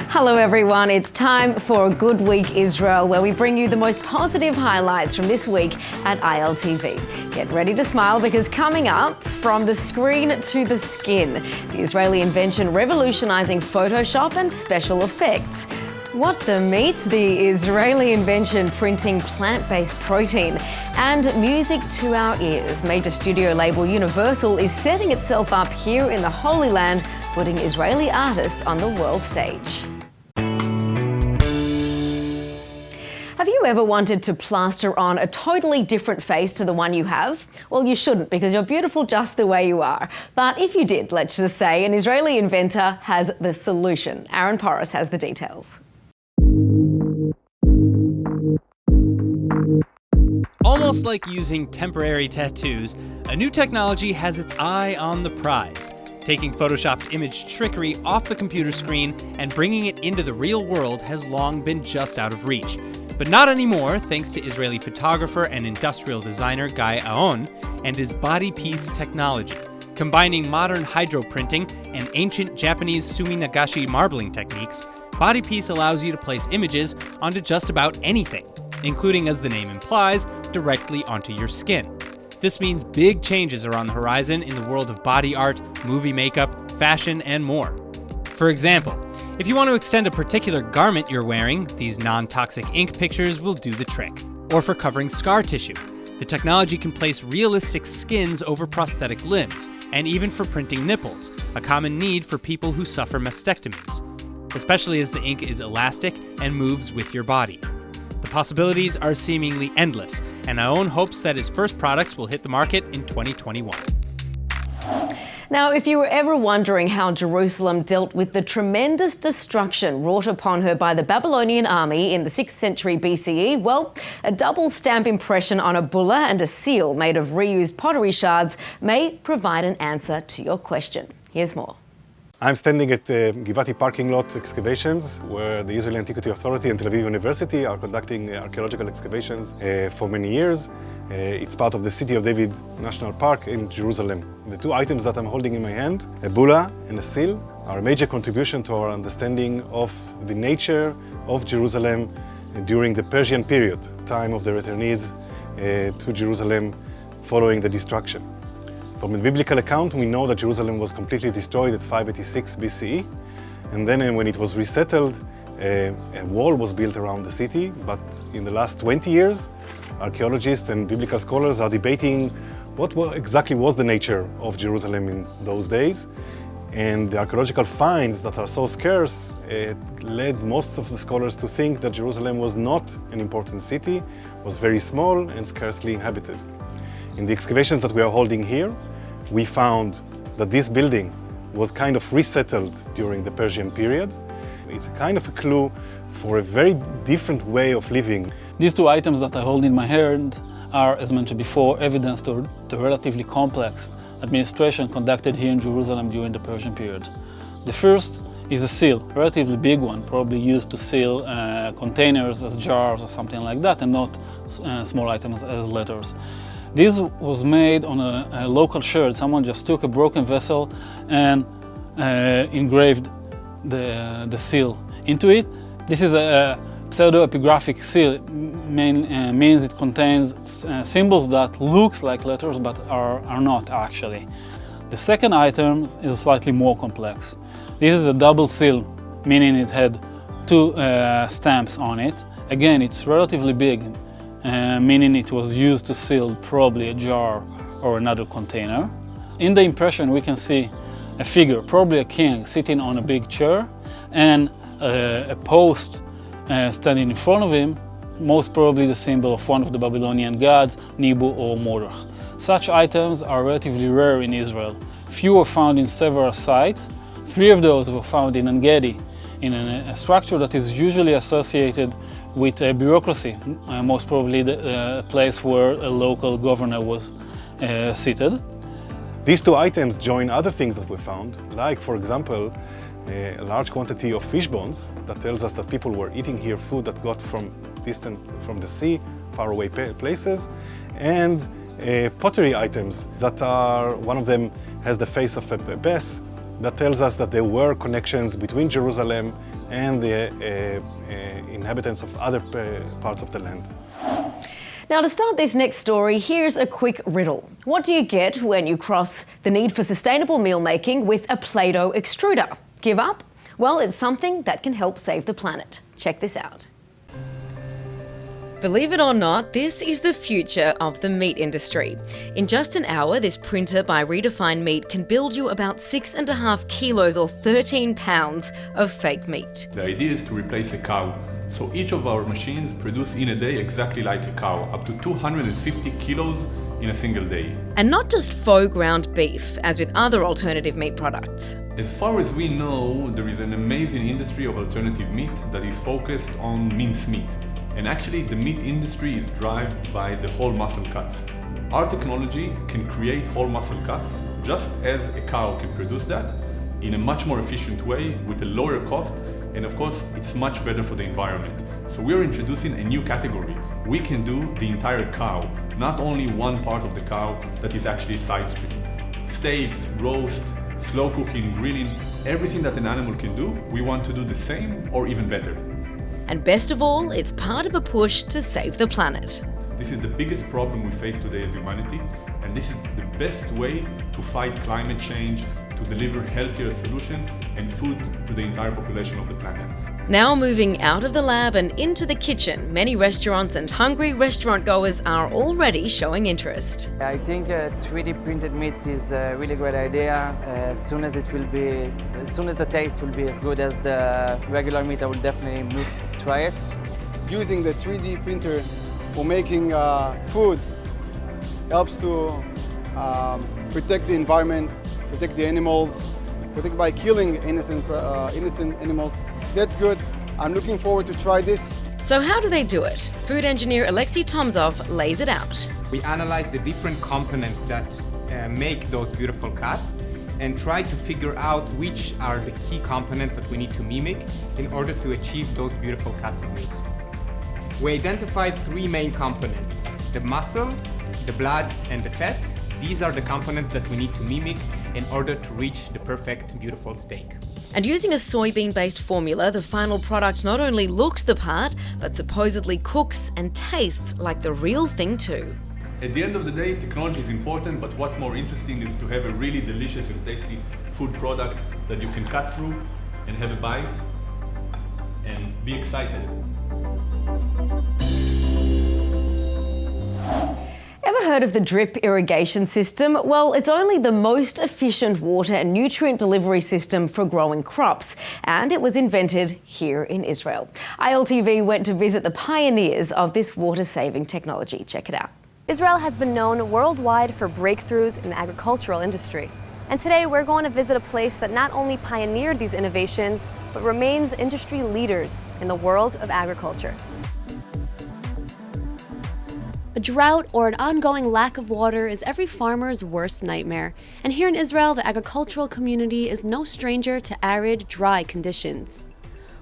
Hello everyone, it's time for a Good Week Israel, where we bring you the most positive highlights from this week at ILTV. Get ready to smile, because coming up, from the screen to the skin, the Israeli invention revolutionising Photoshop and special effects. What the meat, the Israeli invention printing plant-based protein, and music to our ears. Major studio label Universal is setting itself up here in the Holy Land, putting Israeli artists on the world stage. Have you ever wanted to plaster on a totally different face to the one you have? Well, you shouldn't, because you're beautiful just the way you are. But if you did, let's just say, an Israeli inventor has the solution. Aaron Porras has the details. Almost like using temporary tattoos, a new technology has its eye on the prize. Taking photoshopped image trickery off the computer screen and bringing it into the real world has long been just out of reach. But not anymore, thanks to Israeli photographer and industrial designer Guy Aon and his body piece technology. Combining modern hydroprinting and ancient Japanese sumi nagashi marbling techniques, body piece allows you to place images onto just about anything, including, as the name implies, directly onto your skin. This means big changes are on the horizon in the world of body art, movie makeup, fashion, and more. For example, if you want to extend a particular garment you're wearing, these non-toxic ink pictures will do the trick. Or for covering scar tissue, the technology can place realistic skins over prosthetic limbs, and even for printing nipples, a common need for people who suffer mastectomies, especially as the ink is elastic and moves with your body. The possibilities are seemingly endless, and Aon hopes that his first products will hit the market in 2021. Now, if you were ever wondering how Jerusalem dealt with the tremendous destruction wrought upon her by the Babylonian army in the 6th century BCE, well, a double stamp impression on a bulla and a seal made of reused pottery shards may provide an answer to your question. Here's more. I'm standing at Givati parking lot excavations, where the Israeli Antiquity Authority and Tel Aviv University are conducting archaeological excavations for many years. It's part of the City of David National Park in Jerusalem. The two items that I'm holding in my hand, a bulla and a seal, are a major contribution to our understanding of the nature of Jerusalem during the Persian period, time of the returnees to Jerusalem following the destruction. From a biblical account, we know that Jerusalem was completely destroyed at 586 BCE, and then when it was resettled, a wall was built around the city. But in the last 20 years, archaeologists and biblical scholars are debating what exactly was the nature of Jerusalem in those days. And the archaeological finds that are so scarce led most of the scholars to think that Jerusalem was not an important city, was very small and scarcely inhabited. In the excavations that we are holding here, we found that this building was kind of resettled during the Persian period. It's a kind of a clue for a very different way of living. These two items that I hold in my hand are, as mentioned before, evidence to the relatively complex administration conducted here in Jerusalem during the Persian period. The first is a seal, a relatively big one, probably used to seal containers as jars or something like that, and not small items as letters. This was made on a local sherd. Someone just took a broken vessel and engraved the seal into it. This is a pseudo-epigraphic seal. Means it contains symbols that looks like letters but are not actually. The second item is slightly more complex. This is a double seal, meaning it had two stamps on it. Again, it's relatively big, meaning it was used to seal probably a jar or another container. In the impression we can see a figure, probably a king, sitting on a big chair, and a post standing in front of him, most probably the symbol of one of the Babylonian gods, Nibu or Mordech. Such items are relatively rare in Israel. Few were found in several sites. 3 of those were found in En-Gedi, in a structure that is usually associated with a bureaucracy, most probably the place where a local governor was seated. These two items join other things that we found, like, for example, a large quantity of fish bones that tells us that people were eating here food that got from distant from the sea, faraway places, and pottery items that are, one of them has the face of a bess, that tells us that there were connections between Jerusalem and the inhabitants of other parts of the land. Now, to start this next story, here's a quick riddle. What do you get when you cross the need for sustainable meal making with a Play-Doh extruder? Give up? Well, it's something that can help save the planet. Check this out. Believe it or not, this is the future of the meat industry. In just an hour, this printer by Redefine Meat can build you about 6.5 kilos or 13 pounds of fake meat. The idea is to replace a cow. So each of our machines produce in a day exactly like a cow, up to 250 kilos in a single day. And not just faux ground beef, as with other alternative meat products. As far as we know, there is an amazing industry of alternative meat that is focused on mince meat. And actually, the meat industry is driven by the whole muscle cuts. Our technology can create whole muscle cuts, just as a cow can produce that, in a much more efficient way, with a lower cost, and of course, it's much better for the environment. So we're introducing a new category. We can do the entire cow, not only one part of the cow that is actually side stream. Steaks, roast, slow cooking, grilling, everything that an animal can do, we want to do the same or even better. And best of all, it's part of a push to save the planet. This is the biggest problem we face today as humanity, and this is the best way to fight climate change, to deliver healthier solutions and food to the entire population of the planet. Now moving out of the lab and into the kitchen, many restaurants and hungry restaurant goers are already showing interest. I think 3D printed meat is a really great idea. As soon as the taste will be as good as the regular meat, I will definitely try it. Using the 3D printer for making food helps to protect the environment, protect the animals, protect by killing innocent animals. That's good. I'm looking forward to try this. So how do they do it? Food engineer Alexei Tomzov lays it out. We analyze the different components that make those beautiful cuts and try to figure out which are the key components that we need to mimic in order to achieve those beautiful cuts of meat. We identified three main components: the muscle, the blood, and the fat. These are the components that we need to mimic in order to reach the perfect, beautiful steak. And using a soybean-based formula, the final product not only looks the part, but supposedly cooks and tastes like the real thing too. At the end of the day, technology is important, but what's more interesting is to have a really delicious and tasty food product that you can cut through and have a bite and be excited. Ever heard of the drip irrigation system? Well, it's only the most efficient water and nutrient delivery system for growing crops, and it was invented here in Israel. ILTV went to visit the pioneers of this water-saving technology. Check it out. Israel has been known worldwide for breakthroughs in the agricultural industry. And today we're going to visit a place that not only pioneered these innovations, but remains industry leaders in the world of agriculture. A drought or an ongoing lack of water is every farmer's worst nightmare. And here in Israel, the agricultural community is no stranger to arid, dry conditions.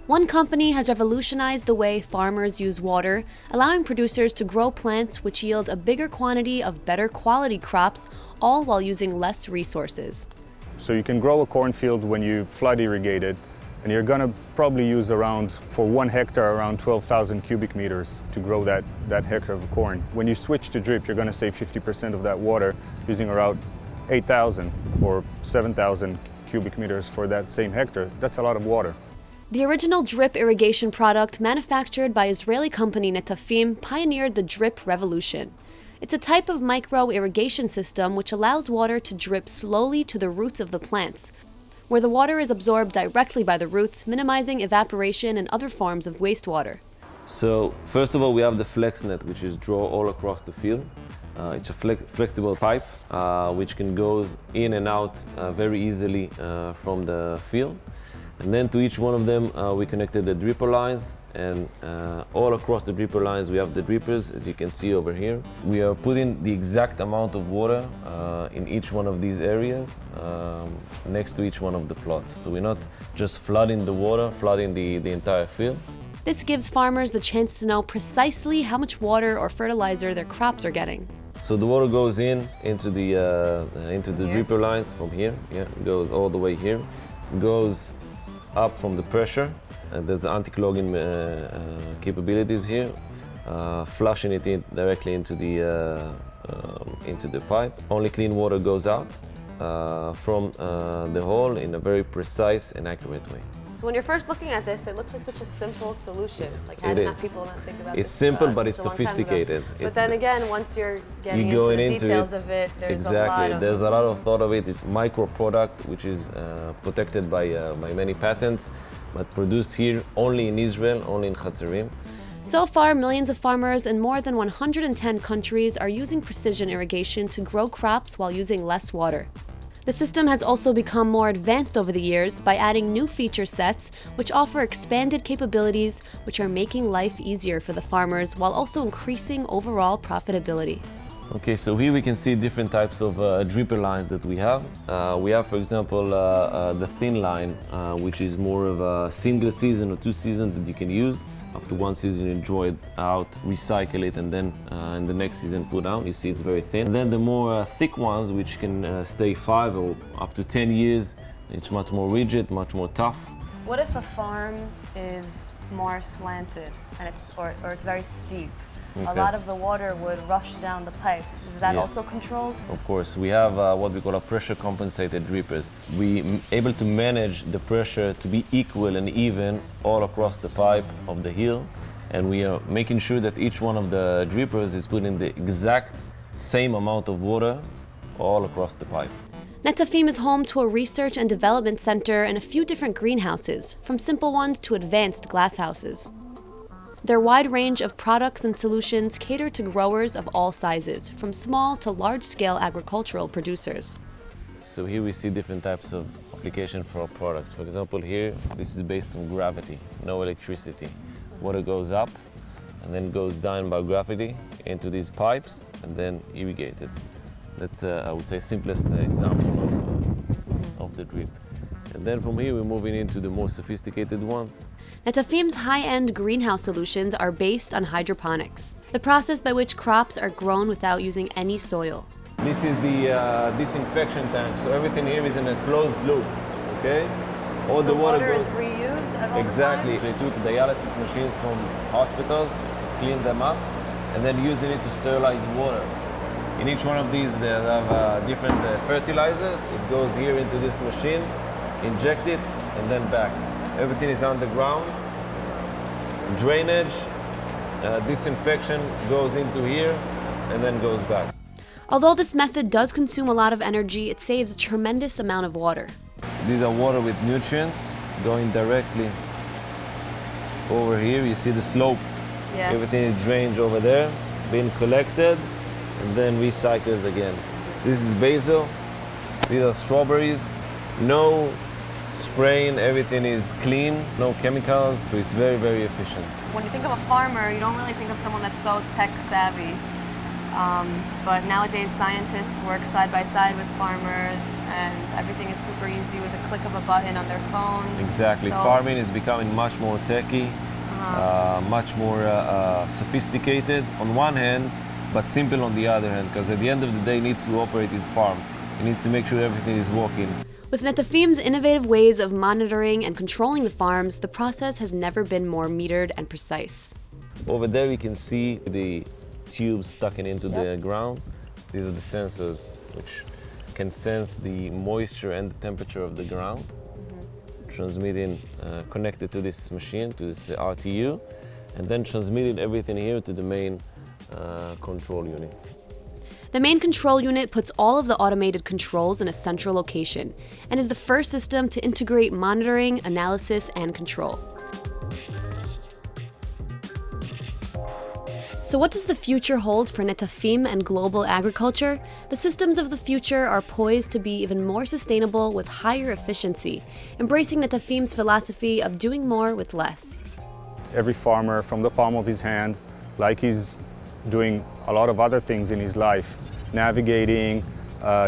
One company has revolutionized the way farmers use water, allowing producers to grow plants which yield a bigger quantity of better quality crops, all while using less resources. So you can grow a cornfield when you flood irrigate it, and you're going to probably use around, for 1 hectare, around 12,000 cubic meters to grow that hectare of corn. When you switch to drip, you're going to save 50% of that water, using around 8,000 or 7,000 cubic meters for that same hectare. That's a lot of water. The original drip irrigation product, manufactured by Israeli company Netafim, pioneered the drip revolution. It's a type of micro-irrigation system which allows water to drip slowly to the roots of the plants, where the water is absorbed directly by the roots, minimizing evaporation and other forms of wastewater. So, first of all, we have the flex net, which is drawn all across the field. It's a flexible pipe, which can go in and out very easily from the field. And then to each one of them, we connected the dripper lines, and all across the dripper lines we have the drippers, as you can see over here. We are putting the exact amount of water in each one of these areas next to each one of the plots. So we're not just flooding the water, flooding the entire field. This gives farmers the chance to know precisely how much water or fertilizer their crops are getting. So the water goes into the dripper lines from here. Yeah, it goes all the way here. It goes up from the pressure, There's anti-clogging capabilities here, flushing it directly into the pipe. Only clean water goes out from the hole in a very precise and accurate way. So when you're first looking at this, it looks like such a simple solution. Like how did people not think about It's this? simple, but it's such a long time ago? sophisticated. But then again, once you're getting into the details of it, there's a lot of... There's a lot of thought of it. It's micro product, which is protected by many patents, but produced here only in Israel, only in Hatzerim. So far, millions of farmers in more than 110 countries are using precision irrigation to grow crops while using less water. The system has also become more advanced over the years by adding new feature sets which offer expanded capabilities which are making life easier for the farmers while also increasing overall profitability. Okay, so here we can see different types of dripper lines that we have. We have, for example, the thin line, which is more of a single season or 2 seasons that you can use. After 1 season, you draw it out, recycle it, and then in the next season put down. You see it's very thin. And then the more thick ones, which can stay 5 or up to 10 years, it's much more rigid, much more tough. What if a farm is more slanted and it's very steep? Okay. A lot of the water would rush down the pipe. Is that also controlled? Of course. We have what we call a pressure compensated drippers. We able to manage the pressure to be equal and even all across the pipe of the hill, and we are making sure that each one of the drippers is putting the exact same amount of water all across the pipe. Netafim is home to a research and development center and a few different greenhouses, from simple ones to advanced glasshouses. Their wide range of products and solutions cater to growers of all sizes, from small to large-scale agricultural producers. So here we see different types of application for our products. For example, here, this is based on gravity, no electricity. Water goes up and then goes down by gravity into these pipes and then irrigated. That's, I would say, simplest example of the drip. And then from here, we're moving into the more sophisticated ones. Netafim's high-end greenhouse solutions are based on hydroponics, the process by which crops are grown without using any soil. This is the disinfection tank, so everything here is in a closed loop, okay? All the water goes... is reused at all Exactly. the time? They took dialysis machines from hospitals, cleaned them up, and then using it to sterilize water. In each one of these, they have different fertilizers. It goes here into this machine, inject it, and then back. Everything is underground. Drainage, disinfection goes into here, and then goes back. Although this method does consume a lot of energy, it saves a tremendous amount of water. These are water with nutrients going directly over here. You see the slope. Yeah. Everything is drained over there, being collected, and then recycled again. This is basil. These are strawberries. No spraying, everything is clean, no chemicals, so it's very, very efficient. When you think of a farmer, you don't really think of someone that's so tech savvy. But nowadays, scientists work side by side with farmers, and everything is super easy with a click of a button on their phone. Exactly. So, farming is becoming much more techy, much more sophisticated on one hand, but simple on the other hand, because at the end of the day, he needs to operate his farm. He needs to make sure everything is working. With Netafim's innovative ways of monitoring and controlling the farms, the process has never been more metered and precise. Over there, we can see the tubes stuck into the ground. These are the sensors which can sense the moisture and the temperature of the ground, transmitting, connected to this machine, to this RTU, and then transmitting everything here to the main control unit. The main control unit puts all of the automated controls in a central location and is the first system to integrate monitoring, analysis, and control. So what does the future hold for Netafim and global agriculture? The systems of the future are poised to be even more sustainable with higher efficiency, embracing Netafim's philosophy of doing more with less. Every farmer, from the palm of his hand, like he's doing a lot of other things in his life, navigating,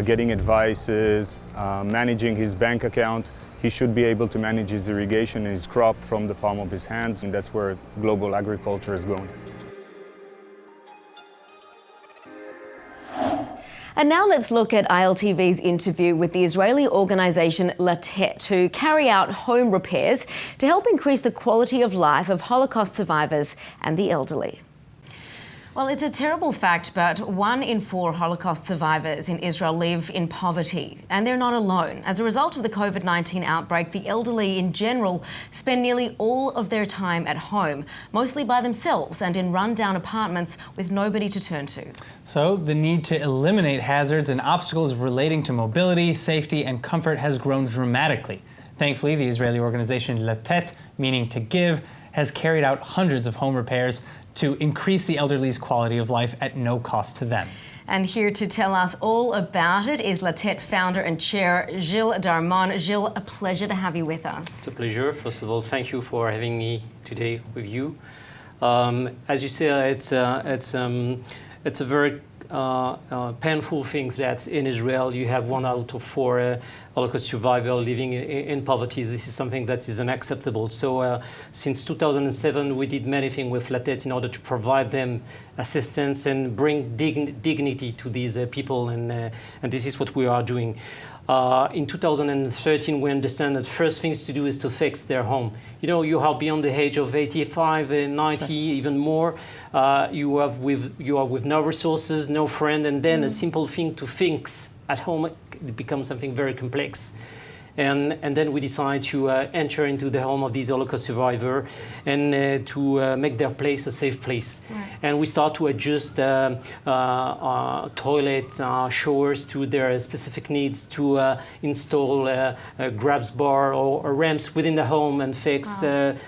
getting advices, managing his bank account, he should be able to manage his irrigation and his crop from the palm of his hand, and that's where global agriculture is going. And now let's look at ILTV's interview with the Israeli organisation Latet to carry out home repairs to help increase the quality of life of Holocaust survivors and the elderly. Well, it's a terrible fact, but 1 in 4 Holocaust survivors in Israel live in poverty, and they're not alone. As a result of the COVID-19 outbreak, the elderly in general spend nearly all of their time at home, mostly by themselves and in run-down apartments with nobody to turn to. So the need to eliminate hazards and obstacles relating to mobility, safety, and comfort has grown dramatically. Thankfully, the Israeli organization Latet, meaning to give, has carried out hundreds of home repairs to increase the elderly's quality of life at no cost to them. And here to tell us all about it is Latet founder and chair Gilles Darmon. Gilles, a pleasure to have you with us. It's a pleasure. First of all, thank you for having me today with you. As you say, it's a very painful thing that in Israel you have 1 out of 4 Holocaust survivors living in poverty. This is something that is unacceptable. So since 2007 we did many things with Latet in order to provide them assistance and bring dignity to these people, and this is what we are doing. In 2013, we understand that first things to do is to fix their home. You know, you are beyond the age of 85, 90, sure, even more. You are with no resources, no friend, and then a simple thing to fix at home, it becomes something very complex. And then we decide to enter into the home of these Holocaust survivors and to make their place a safe place. Right. And we start to adjust toilet, showers to their specific needs, to install grabs bar or ramps within the home and fix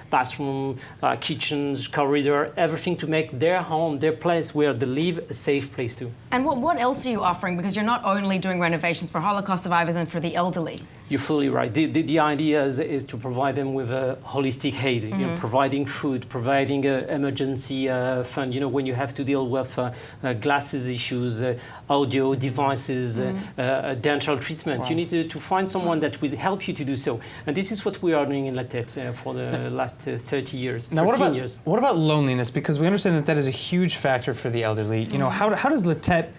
bathroom, kitchens, corridor, everything to make their home, their place where they live, a safe place too. And what else are you offering? Because you're not only doing renovations for Holocaust survivors and for the elderly. You're fully right. The idea is to provide them with a holistic aid, you know, providing food, providing emergency fund. You know, when you have to deal with glasses issues, audio devices, dental treatment, you need to find someone that will help you to do so. And this is what we are doing in Latet for the last 30 years, now, 13 years. What about loneliness? Because we understand that is a huge factor for the elderly. You know, how does Latet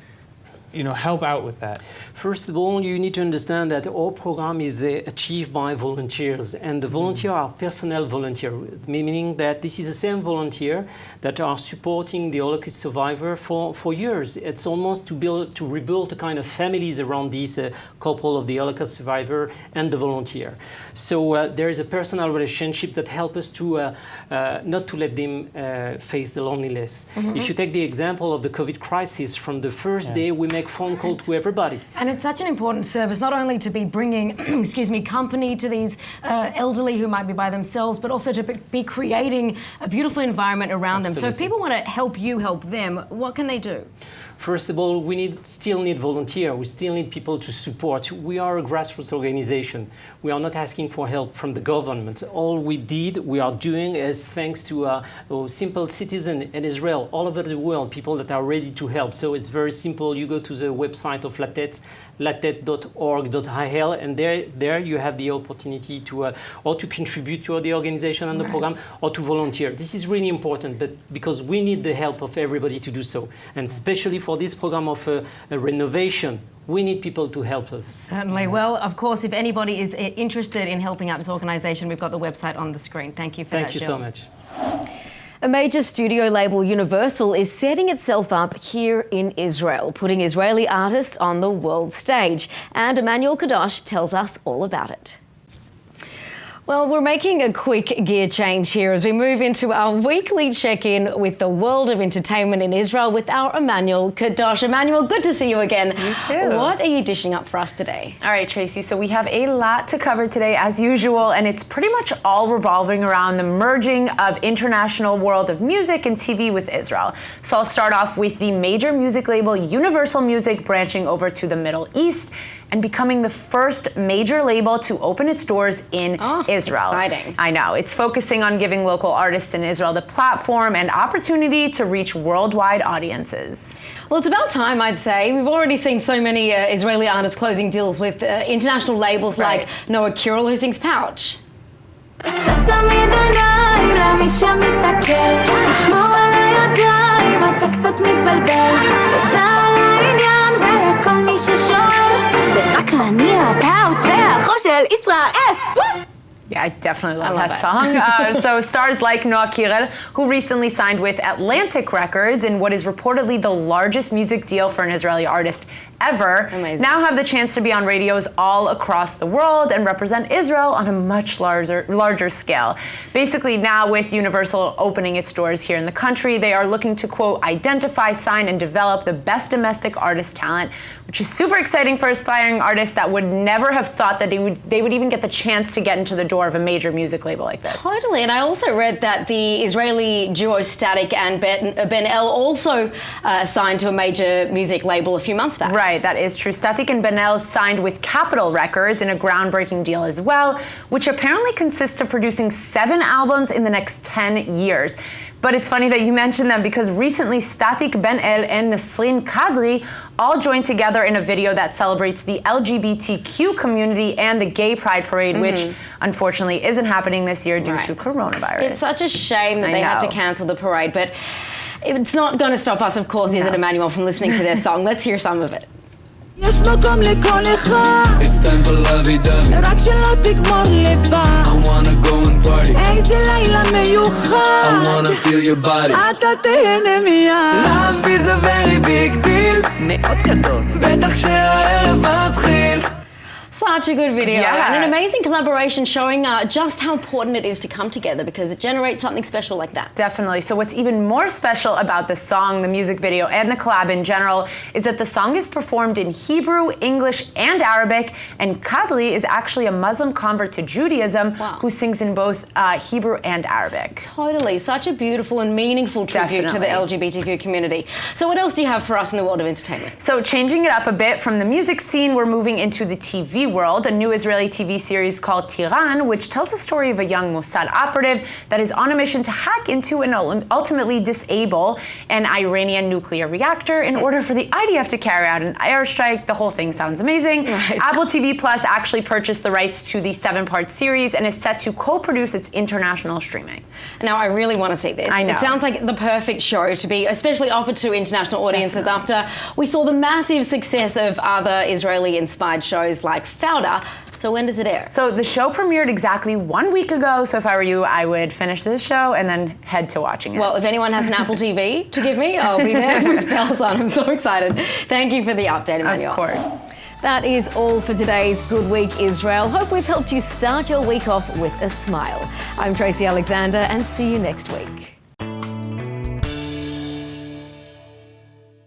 help out with that? First of all, you need to understand that our program is achieved by volunteers, and the volunteers are personnel volunteers, meaning that this is the same volunteer that are supporting the Holocaust survivor for years. It's almost to rebuild a kind of families around this couple of the Holocaust survivor and the volunteer. So there is a personal relationship that helps us to not to let them face the loneliness. If you take the example of the COVID crisis, from the first day we make phone call to everybody. And it's such an important service, not only to be bringing, company to these elderly who might be by themselves, but also to be creating a beautiful environment around them. So if people want to help you help them, what can they do? First of all, we still need volunteers. We still need people to support. We are a grassroots organization. We are not asking for help from the government. All we are doing is thanks to simple citizens in Israel, all over the world, people that are ready to help. So it's very simple. You go to the website of Latet, latet.org.il, and there you have the opportunity to or to contribute to the organization and the program, or to volunteer. This is really important, but because we need the help of everybody to do so, and especially for this program of renovation, we need people to help us. Certainly. Well, of course, if anybody is interested in helping out this organisation, we've got the website on the screen. Thank you for that, Thank you so much. A major studio label, Universal, is setting itself up here in Israel, putting Israeli artists on the world stage. And Emmanuel Kadosh tells us all about it. Well, we're making a quick gear change here as we move into our weekly check-in with the world of entertainment in Israel with our Emmanuel Kadosh. Emmanuel, good to see you again. You too. What are you dishing up for us today? All right, Tracy, so we have a lot to cover today as usual, and it's pretty much all revolving around the merging of international world of music and TV with Israel. So I'll start off with the major music label Universal Music branching over to the Middle East and becoming the first major label to open its doors in Israel. Exciting. I know. It's focusing on giving local artists in Israel the platform and opportunity to reach worldwide audiences. Well, it's about time, I'd say. We've already seen so many Israeli artists closing deals with international labels like Noah Kirill, who sings Pouch. תשמור על הידיים, אתה קצת מתבלבל, תודה על העניין ולכל מי Yeah, I definitely love that song. So stars like Noah Kirel, who recently signed with Atlantic Records in what is reportedly the largest music deal for an Israeli artist ever, now have the chance to be on radios all across the world and represent Israel on a much larger scale. Basically, now with Universal opening its doors here in the country, they are looking to, quote, identify, sign, and develop the best domestic artist talent, which is super exciting for aspiring artists that would never have thought that they would even get the chance to get into the door of a major music label like this. Totally, and I also read that the Israeli duo Static and Ben El also signed to a major music label a few months back. Right, that is true. Static and Ben El signed with Capitol Records in a groundbreaking deal as well, which apparently consists of producing 7 albums in the next 10 years. But it's funny that you mentioned them because recently Static, Ben El, and Nasreen Kadri all joined together in a video that celebrates the LGBTQ community and the Gay Pride Parade, which unfortunately isn't happening this year due to coronavirus. It's such a shame that they had to cancel the parade, but it's not going to stop us, of course, is it, Emmanuel, from listening to their song. Let's hear some of it. יש מקום לכל אחד It's time for lovey-dovey רק שלא תגמור לבד I wanna go and party איזה לילה מיוחד I wanna feel your body אתה תהנה מיד Love is a very big deal מאוד גדול בטח שהערב מתחיל Such a good video and an amazing collaboration showing just how important it is to come together because it generates something special like that. Definitely. So what's even more special about the song, the music video, and the collab in general is that the song is performed in Hebrew, English, and Arabic, and Kadri is actually a Muslim convert to Judaism who sings in both Hebrew and Arabic. Totally. Such a beautiful and meaningful tribute to the LGBTQ community. So what else do you have for us in the world of entertainment? So changing it up a bit from the music scene, we're moving into the TV world, a new Israeli TV series called Tiran, which tells the story of a young Mossad operative that is on a mission to hack into and ultimately disable an Iranian nuclear reactor in order for the IDF to carry out an airstrike. The whole thing sounds amazing. Apple TV Plus actually purchased the rights to the 7-part series and is set to co-produce its international streaming. Now, I really want to see this. I know. It sounds like the perfect show to be especially offered to international audiences after we saw the massive success of other Israeli-inspired shows like Fauda. So when does it air? So the show premiered exactly 1 week ago. So if I were you, I would finish this show and then head to watching it. Well, if anyone has an Apple TV to give me, I'll be there with bells on. I'm so excited. Thank you for the update, Emmanuel. Of course. That is all for today's Good Week Israel. Hope we've helped you start your week off with a smile. I'm Tracy Alexander and see you next week.